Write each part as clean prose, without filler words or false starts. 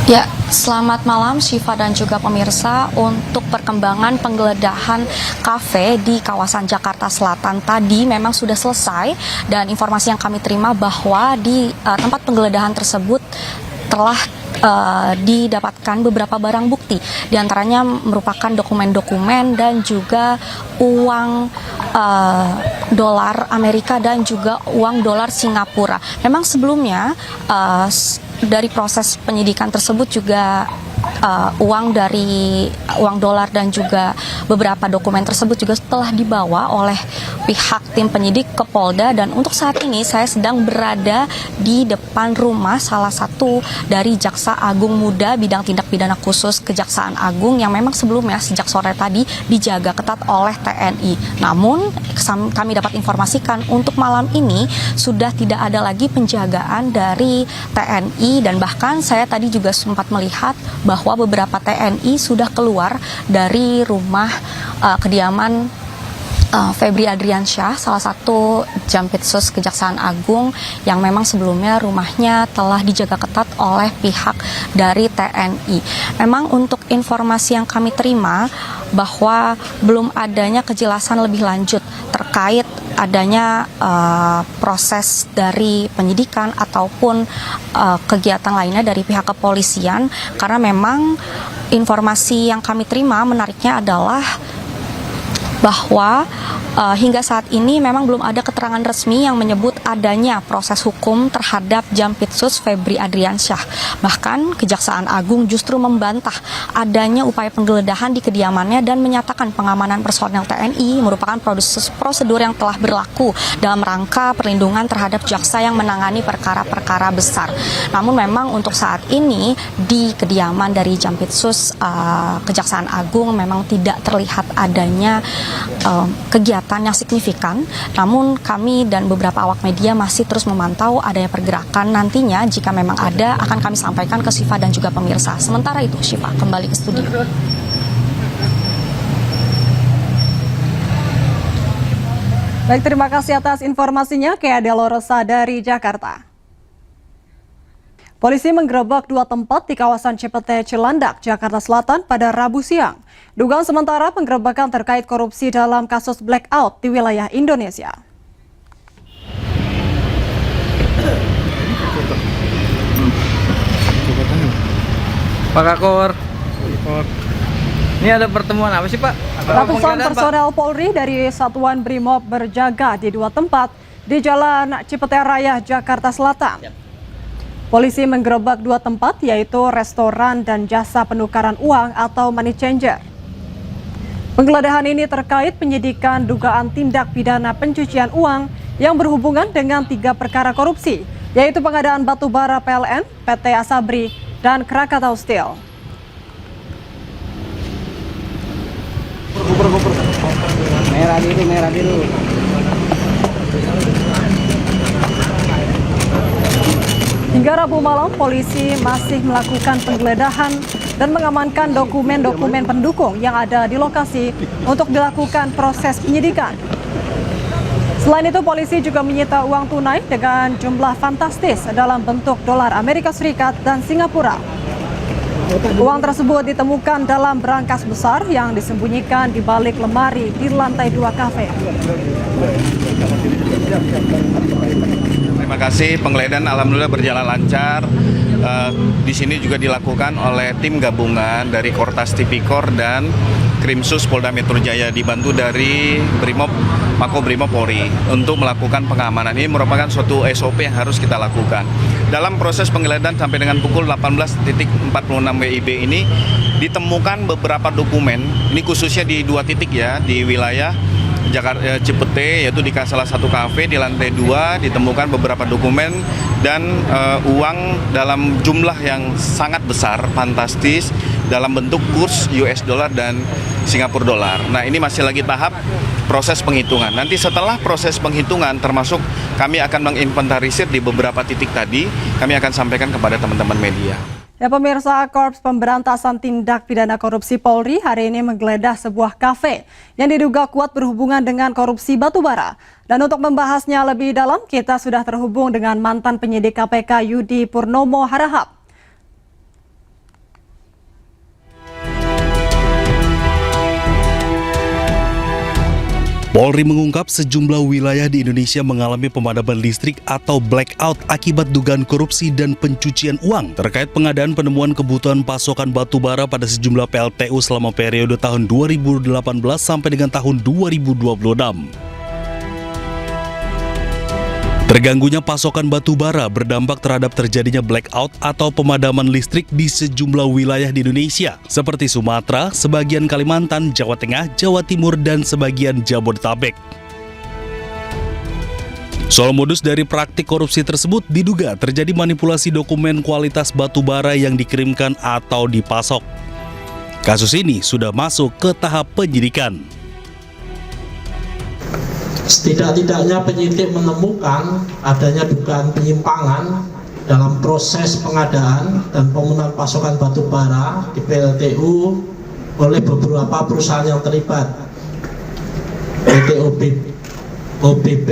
Ya, selamat malam Syifa dan juga pemirsa. Untuk perkembangan penggeledahan kafe di kawasan Jakarta Selatan tadi memang sudah selesai, dan informasi yang kami terima bahwa di tempat penggeledahan tersebut telah didapatkan beberapa barang bukti, diantaranya merupakan dokumen-dokumen dan juga uang dolar Amerika dan juga uang dolar Singapura. Memang sebelumnya dari proses penyidikan tersebut juga uang dolar dan juga beberapa dokumen tersebut juga telah dibawa oleh pihak tim penyidik ke Polda, dan untuk saat ini saya sedang berada di depan rumah salah satu dari Jaksa Agung Muda Bidang Tindak Pidana Khusus Kejaksaan Agung yang memang sebelumnya sejak sore tadi dijaga ketat oleh TNI. Namun kami dapat informasikan untuk malam ini sudah tidak ada lagi penjagaan dari TNI, dan bahkan saya tadi juga sempat melihat bahwa beberapa TNI sudah keluar dari rumah kediaman Febri Adriansyah, salah satu Jampitsus Kejaksaan Agung yang memang sebelumnya rumahnya telah dijaga ketat oleh pihak dari TNI. Memang untuk informasi yang kami terima bahwa belum adanya kejelasan lebih lanjut terkait adanya proses dari penyidikan ataupun kegiatan lainnya dari pihak kepolisian, karena memang informasi yang kami terima menariknya adalah bahwa hingga saat ini memang belum ada keterangan resmi yang menyebut adanya proses hukum terhadap Jampitsus Febri Adriansyah. Bahkan Kejaksaan Agung justru membantah adanya upaya penggeledahan di kediamannya dan menyatakan pengamanan personel TNI merupakan prosedur yang telah berlaku dalam rangka perlindungan terhadap jaksa yang menangani perkara-perkara besar. Namun memang untuk saat ini di kediaman dari Jampitsus Kejaksaan Agung memang tidak terlihat adanya kegiatan yang signifikan, namun kami dan beberapa awak media masih terus memantau adanya pergerakan. Nantinya jika memang ada akan kami sampaikan ke Syifa dan juga pemirsa. Sementara itu Syifa kembali ke studio. Baik, terima kasih atas informasinya, Kea Delorosa dari Jakarta. Polisi menggerebek dua tempat di kawasan Cipete, Cilandak, Jakarta Selatan pada Rabu siang. Dugaan sementara penggerebekan terkait korupsi dalam kasus blackout di wilayah Indonesia. Pak Kakor, ini ada pertemuan apa sih Pak? Ratusan personel Polri dari Satuan Brimob berjaga di dua tempat di Jalan Cipete Raya, Jakarta Selatan. Polisi menggerebek dua tempat, yaitu restoran dan jasa penukaran uang atau money changer. Penggeledahan ini terkait penyidikan dugaan tindak pidana pencucian uang yang berhubungan dengan 3 perkara korupsi, yaitu pengadaan batu bara PLN, PT Asabri, dan Krakatau Steel. Merah biru. Hingga Rabu malam, polisi masih melakukan penggeledahan dan mengamankan dokumen-dokumen pendukung yang ada di lokasi untuk dilakukan proses penyidikan. Selain itu, polisi juga menyita uang tunai dengan jumlah fantastis dalam bentuk dolar Amerika Serikat dan Singapura. Uang tersebut ditemukan dalam berangkas besar yang disembunyikan di balik lemari di lantai 2 kafe. Terima kasih, penggeledahan alhamdulillah berjalan lancar. Di sini juga dilakukan oleh tim gabungan dari Kortas Tipikor dan Krimsus Polda Metro Jaya dibantu dari Makobrimob Polri untuk melakukan pengamanan. Ini merupakan suatu SOP yang harus kita lakukan. Dalam proses penggeledahan sampai dengan pukul 18.46 WIB ini ditemukan beberapa dokumen, ini khususnya di 2 titik ya, di wilayah Jakarta Cipete, yaitu di salah satu kafe di lantai 2 ditemukan beberapa dokumen dan uang dalam jumlah yang sangat besar, fantastis, dalam bentuk kurs US dollar dan Singapura dolar. Nah, ini masih lagi tahap proses penghitungan. Nanti setelah proses penghitungan, termasuk kami akan menginventarisir di beberapa titik tadi, kami akan sampaikan kepada teman-teman media. Ya, pemirsa, Korps Pemberantasan Tindak Pidana Korupsi Polri hari ini menggeledah sebuah kafe yang diduga kuat berhubungan dengan korupsi batubara. Dan untuk membahasnya lebih dalam, kita sudah terhubung dengan mantan penyidik KPK Yudi Purnomo Harahap. Polri mengungkap sejumlah wilayah di Indonesia mengalami pemadaman listrik atau blackout akibat dugaan korupsi dan pencucian uang terkait pengadaan penemuan kebutuhan pasokan batu bara pada sejumlah PLTU selama periode tahun 2018 sampai dengan tahun 2026. Terganggunya pasokan batu bara berdampak terhadap terjadinya blackout atau pemadaman listrik di sejumlah wilayah di Indonesia, seperti Sumatera, sebagian Kalimantan, Jawa Tengah, Jawa Timur, dan sebagian Jabodetabek. Soal modus dari praktik korupsi tersebut diduga terjadi manipulasi dokumen kualitas batu bara yang dikirimkan atau dipasok. Kasus ini sudah masuk ke tahap penyidikan. Setidak-tidaknya penyidik menemukan adanya dugaan penyimpangan dalam proses pengadaan dan pemenuhan pasokan batu bara di PLTU oleh beberapa perusahaan yang terlibat, PT OBP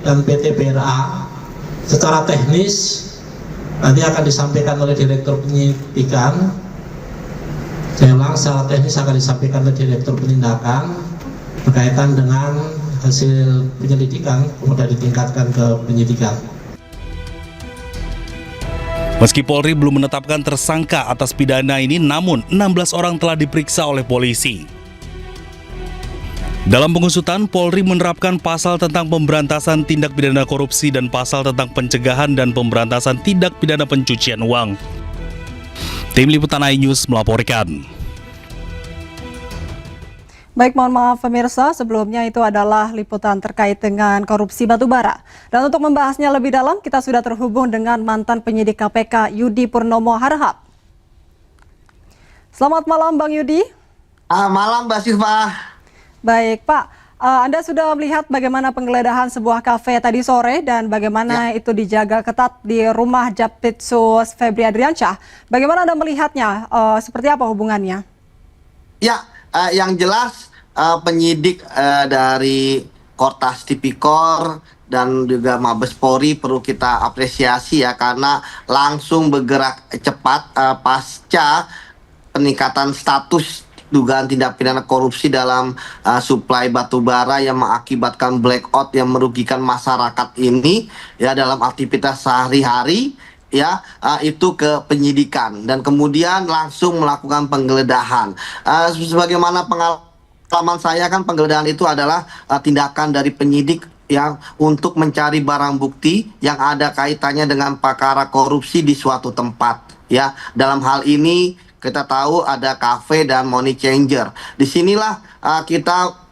dan PT BRA. Secara teknis nanti akan disampaikan oleh Direktur Penyidikan. Saya ulang, secara teknis akan disampaikan oleh Direktur Penindakan berkaitan dengan hasil penyelidikan, kemudian ditingkatkan ke penyidikan. Meski Polri belum menetapkan tersangka atas pidana ini, namun 16 orang telah diperiksa oleh polisi. Dalam pengusutan, Polri menerapkan pasal tentang pemberantasan tindak pidana korupsi dan pasal tentang pencegahan dan pemberantasan tindak pidana pencucian uang. Tim Liputan iNews melaporkan. Baik, mohon maaf pemirsa, sebelumnya itu adalah liputan terkait dengan korupsi batubara. Dan untuk membahasnya lebih dalam, kita sudah terhubung dengan mantan penyidik KPK Yudi Purnomo Harahap. Selamat malam Bang Yudi. Malam Mbak Siva. Baik Pak, Anda sudah melihat bagaimana penggeledahan sebuah kafe tadi sore dan bagaimana itu dijaga ketat di rumah Japtitsus Febri Adriansyah. Bagaimana Anda melihatnya? Seperti apa hubungannya? Ya, yang jelas penyidik dari Kortas Tipikor dan juga Mabes Polri perlu kita apresiasi ya, karena langsung bergerak cepat pasca peningkatan status dugaan tindak pidana korupsi dalam suplai batubara yang mengakibatkan blackout yang merugikan masyarakat ini ya dalam aktivitas sehari-hari. Ya, itu ke penyidikan dan kemudian langsung melakukan penggeledahan. Sebagaimana pengalaman saya kan, penggeledahan itu adalah tindakan dari penyidik yang untuk mencari barang bukti yang ada kaitannya dengan perkara korupsi di suatu tempat. Ya, dalam hal ini kita tahu ada kafe dan money changer. Disinilah kita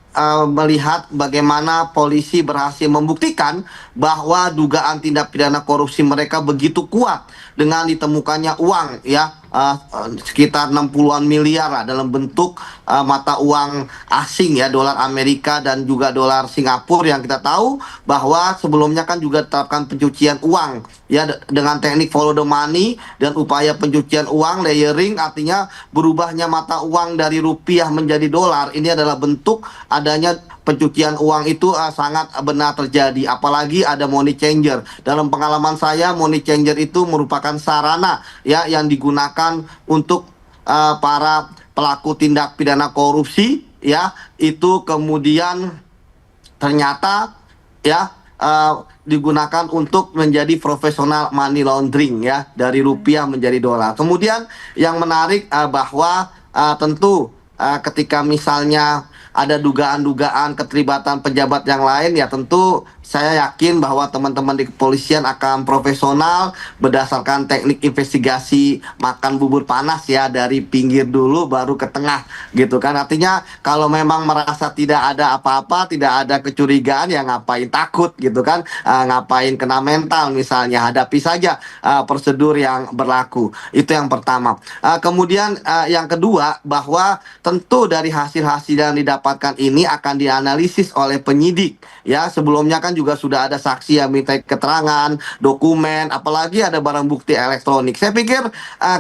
melihat bagaimana polisi berhasil membuktikan bahwa dugaan tindak pidana korupsi mereka begitu kuat dengan ditemukannya uang ya sekitar 60-an miliar lah, dalam bentuk mata uang asing ya, dolar Amerika dan juga dolar Singapura, yang kita tahu bahwa sebelumnya kan juga terapkan pencucian uang ya dengan teknik follow the money dan upaya pencucian uang layering, artinya berubahnya mata uang dari rupiah menjadi dolar. Ini adalah bentuk adanya pencucian uang itu sangat benar terjadi, apalagi ada money changer. Dalam pengalaman saya, money changer itu merupakan sarana ya yang digunakan untuk para pelaku tindak pidana korupsi ya, itu kemudian ternyata ya digunakan untuk menjadi profesional money laundering ya, dari rupiah menjadi dolar. Kemudian yang menarik bahwa tentu ketika misalnya ada dugaan-dugaan keterlibatan pejabat yang lain, ya tentu saya yakin bahwa teman-teman di kepolisian akan profesional berdasarkan teknik investigasi makan bubur panas ya, dari pinggir dulu baru ke tengah gitu kan. Artinya kalau memang merasa tidak ada apa-apa, tidak ada kecurigaan, ya ngapain takut gitu kan, ngapain kena mental misalnya, hadapi saja prosedur yang berlaku. Itu yang pertama. Kemudian yang kedua, bahwa tentu dari hasil-hasil yang didapatkan ini akan dianalisis oleh penyidik ya. Sebelumnya kan juga sudah ada saksi yang minta keterangan, dokumen, apalagi ada barang bukti elektronik. Saya pikir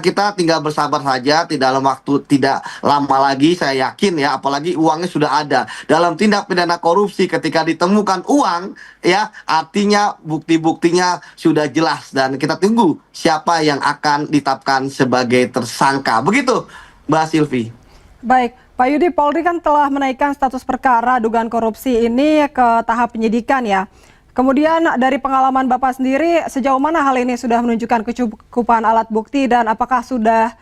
kita tinggal bersabar saja, dalam waktu tidak lama lagi saya yakin ya, apalagi uangnya sudah ada. Dalam tindak pidana korupsi ketika ditemukan uang ya, artinya bukti-buktinya sudah jelas dan kita tunggu siapa yang akan ditetapkan sebagai tersangka. Begitu Mbak Silvi. Baik, Pak Yudi, Polri kan telah menaikkan status perkara dugaan korupsi ini ke tahap penyidikan ya. Kemudian dari pengalaman Bapak sendiri, sejauh mana hal ini sudah menunjukkan kecukupan alat bukti dan apakah sudah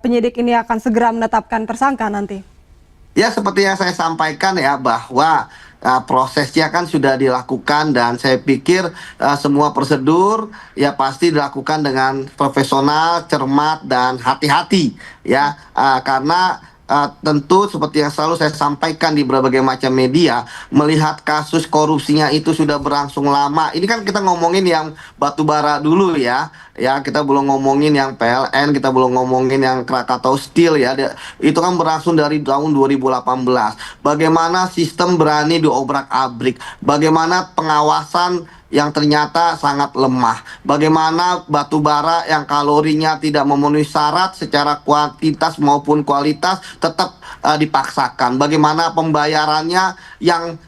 penyidik ini akan segera menetapkan tersangka nanti? Ya, seperti yang saya sampaikan ya, bahwa prosesnya kan sudah dilakukan dan saya pikir semua prosedur ya pasti dilakukan dengan profesional, cermat dan hati-hati ya, karena tentu seperti yang selalu saya sampaikan di berbagai macam media, melihat kasus korupsinya itu sudah berlangsung lama. Ini kan kita ngomongin yang batubara dulu ya. Ya, kita belum ngomongin yang PLN, kita belum ngomongin yang Krakatau Steel ya. Itu kan berlangsung dari tahun 2018. Bagaimana sistem berani diobrak-abrik, bagaimana pengawasan yang ternyata sangat lemah. Bagaimana batu bara yang kalorinya tidak memenuhi syarat secara kuantitas maupun kualitas tetap dipaksakan. Bagaimana pembayarannya yang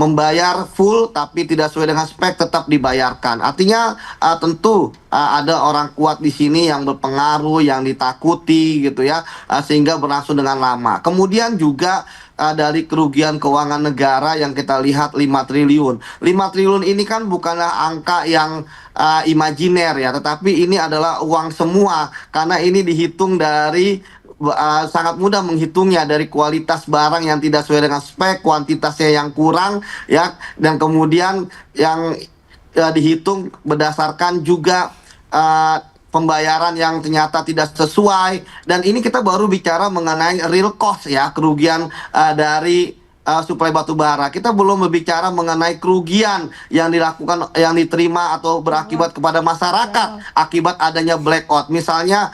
membayar full tapi tidak sesuai dengan spek tetap dibayarkan. Artinya tentu ada orang kuat di sini yang berpengaruh, yang ditakuti gitu ya, sehingga berlangsung dengan lama. Kemudian juga dari kerugian keuangan negara yang kita lihat 5 triliun. 5 triliun ini kan bukanlah angka yang imajiner ya, tetapi ini adalah uang semua karena ini dihitung dari sangat mudah menghitungnya dari kualitas barang yang tidak sesuai dengan spek, kuantitasnya yang kurang ya, dan kemudian yang dihitung berdasarkan juga pembayaran yang ternyata tidak sesuai, dan ini kita baru bicara mengenai real cost ya, kerugian dari suplai batu bara. Kita belum berbicara mengenai kerugian yang dilakukan, yang diterima atau berakibat kepada masyarakat akibat adanya blackout. Misalnya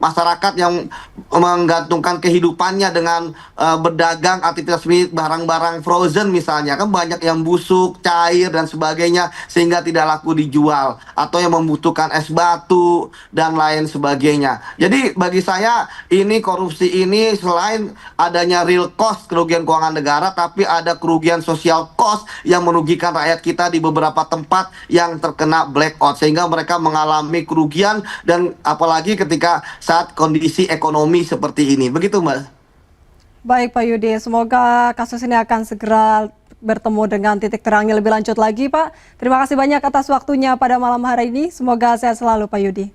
masyarakat yang menggantungkan kehidupannya dengan berdagang aktivitas barang-barang frozen misalnya, kan banyak yang busuk, cair dan sebagainya sehingga tidak laku dijual, atau yang membutuhkan es batu dan lain sebagainya. Jadi bagi saya ini korupsi ini selain adanya real cost kerugian keuangan negara, tapi ada kerugian social cost yang merugikan rakyat kita di beberapa tempat yang terkena blackout sehingga mereka mengalami kerugian, dan apalagi ketika saat kondisi ekonomi seperti ini. Begitu, Mbak. Baik, Pak Yudi. Semoga kasus ini akan segera bertemu dengan titik terangnya lebih lanjut lagi, Pak. Terima kasih banyak atas waktunya pada malam hari ini. Semoga sehat selalu, Pak Yudi.